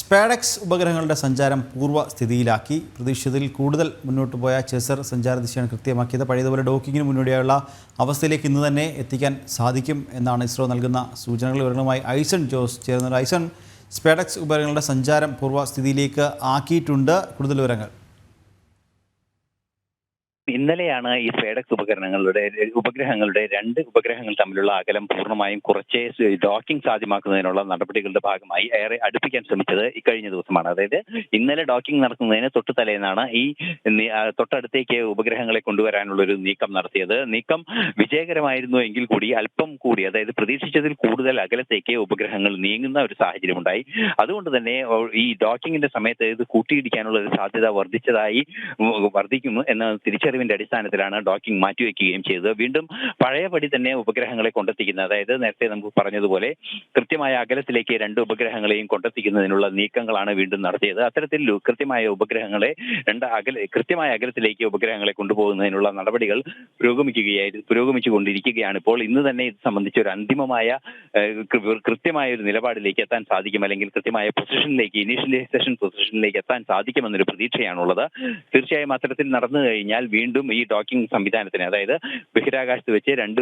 സ്പാഡെക്സ് ഉപഗ്രഹങ്ങളുടെ സഞ്ചാരം പൂർവ്വസ്ഥിതിയിലാക്കി. പ്രതീക്ഷിച്ചതിൽ കൂടുതൽ മുന്നോട്ട് പോയ ചെസർ സഞ്ചാരദിശയാണ് കൃത്യമാക്കിയത്. പഴയതുപോലെ ഡോക്കിങ്ങിന് മുന്നോടിയായുള്ള അവസ്ഥയിലേക്ക് ഇന്ന് തന്നെ എത്തിക്കാൻ സാധിക്കും എന്നാണ് ഇസ്രോ നൽകുന്ന സൂചനകൾ. വിവരങ്ങളുമായി ഐസൺ ജോസ് ചേർന്നത്. ഐസൺ, സ്പാഡെക്സ് ഉപഗ്രഹങ്ങളുടെ സഞ്ചാരം പൂർവ്വസ്ഥിതിയിലേക്ക് ആക്കിയിട്ടുണ്ട്. കൂടുതൽ വിവരങ്ങൾ. ഇന്നലെയാണ് ഈ സ്പാഡെക്സ് ഉപഗ്രഹങ്ങളുടെ രണ്ട് ഉപഗ്രഹങ്ങൾ തമ്മിലുള്ള അകലം പൂർണ്ണമായും കുറച്ച് ഡോക്കിംഗ് സാധ്യമാക്കുന്നതിനുള്ള നടപടികളുടെ ഭാഗമായി ഏറെ അടുപ്പിക്കാൻ ശ്രമിച്ചത് ഇക്കഴിഞ്ഞ ദിവസമാണ്. അതായത് ഇന്നലെ ഡോക്കിംഗ് നടത്തുന്നതിന് തൊട്ടു തലേന്നാണ് ഈ തൊട്ടടുത്തേക്ക് ഉപഗ്രഹങ്ങളെ കൊണ്ടുവരാനുള്ള ഒരു നീക്കം നടത്തിയത്. നീക്കം വിജയകരമായിരുന്നു എങ്കിൽ കൂടി അല്പം കൂടി, അതായത് പ്രതീക്ഷിച്ചതിൽ കൂടുതൽ അകലത്തേക്ക് ഉപഗ്രഹങ്ങൾ നീങ്ങുന്ന ഒരു സാഹചര്യം ഉണ്ടായി. അതുകൊണ്ട് തന്നെ ഈ ഡോക്കിങ്ങിന്റെ സമയത്ത് ഇത് കൂട്ടിയിടിക്കാനുള്ള ഒരു സാധ്യത വർദ്ധിക്കുന്നു എന്ന തിരിച്ചറിവിന്റെ അടിസ്ഥാനത്തിലാണ് ഡോക്കിംഗ് മാറ്റിവെക്കുകയും ചെയ്തത്. വീണ്ടും പഴയപടി തന്നെ ഉപഗ്രഹങ്ങളെ കൊണ്ടെത്തിക്കുന്നത്, അതായത് നേരത്തെ നമുക്ക് പറഞ്ഞതുപോലെ കൃത്യമായ അകലത്തിലേക്ക് രണ്ട് ഉപഗ്രഹങ്ങളെയും കൊണ്ടെത്തിക്കുന്നതിനുള്ള നീക്കങ്ങളാണ് വീണ്ടും നടത്തിയത്. അത്തരത്തിൽ കൃത്യമായ അകലത്തിലേക്ക് ഉപഗ്രഹങ്ങളെ കൊണ്ടുപോകുന്നതിനുള്ള നടപടികൾ പുരോഗമിച്ചുകൊണ്ടിരിക്കുകയാണ്. ഇപ്പോൾ ഇന്ന് തന്നെ ഇത് സംബന്ധിച്ച് ഒരു അന്തിമമായ കൃത്യമായ ഒരു നിലപാടിലേക്ക് എത്താൻ സാധിക്കും, അല്ലെങ്കിൽ കൃത്യമായ ഇനീഷ്യലൈസേഷൻ പൊസിഷനിലേക്ക് എത്താൻ സാധിക്കുമെന്നൊരു പ്രതീക്ഷയാണുള്ളത്. തീർച്ചയായും അത്തരത്തിൽ നടന്നു കഴിഞ്ഞാൽ വീണ്ടും ഈ ഡോക്കിംഗ് സംവിധാനത്തിന്, അതായത് ബഹിരാകാശത്ത് വെച്ച് രണ്ട്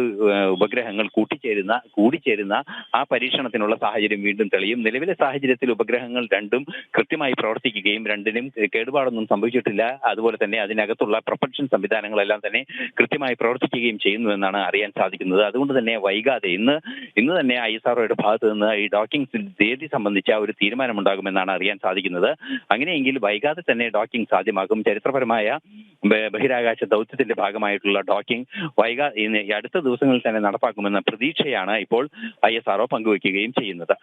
ഉപഗ്രഹങ്ങൾ കൂടിച്ചേരുന്ന ആ പരീക്ഷണത്തിനുള്ള സാഹചര്യം വീണ്ടും തെളിയും. നിലവിലെ സാഹചര്യത്തിൽ ഉപഗ്രഹങ്ങൾ രണ്ടും കൃത്യമായി പ്രവർത്തിക്കുകയും രണ്ടിനും കേടുപാടൊന്നും സംഭവിച്ചിട്ടില്ല. അതുപോലെ തന്നെ അതിനകത്തുള്ള പ്രൊപ്പൽഷൻ സംവിധാനങ്ങളെല്ലാം തന്നെ കൃത്യമായി പ്രവർത്തിക്കുകയും ചെയ്യുന്നു എന്നാണ് അറിയാൻ സാധിക്കുന്നത്. അതുകൊണ്ട് തന്നെ വൈകാതെ ഇന്ന് തന്നെ ISROയുടെ ഭാഗത്ത് നിന്ന് ഈ ഡോക്കിംഗ് തീയതി സംബന്ധിച്ച ഒരു തീരുമാനമുണ്ടാകുമെന്നാണ് അറിയാൻ സാധിക്കുന്നത്. അങ്ങനെയെങ്കിൽ വൈകാതെ തന്നെ ഡോക്കിംഗ് സാധ്യമാകും. ചരിത്രപരമായ ബഹിരാകാശ ദൗത്യത്തിന്റെ ഭാഗമായിട്ടുള്ള ഡോക്കിംഗ് അടുത്ത ദിവസങ്ങളിൽ തന്നെ നടപ്പാക്കുമെന്ന പ്രതീക്ഷയാണ് ഇപ്പോൾ ISRO പങ്കുവയ്ക്കുകയും ചെയ്യുന്നത്.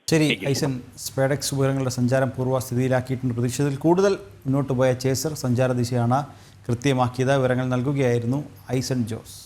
ശരി ഐസൺ, സ്പാഡെക്സ് ഉപഗ്രഹങ്ങളുടെ സഞ്ചാരം പൂർവ്വസ്ഥിതിയിലാക്കിയിട്ടുണ്ട്. പ്രതീക്ഷിച്ചതിൽ കൂടുതൽ മുന്നോട്ട് പോയ ചെസർ സഞ്ചാരദിശയാണ് കൃത്യമാക്കിയത്. വിവരങ്ങൾ നൽകുകയായിരുന്നു ഐസൺ ജോസ്.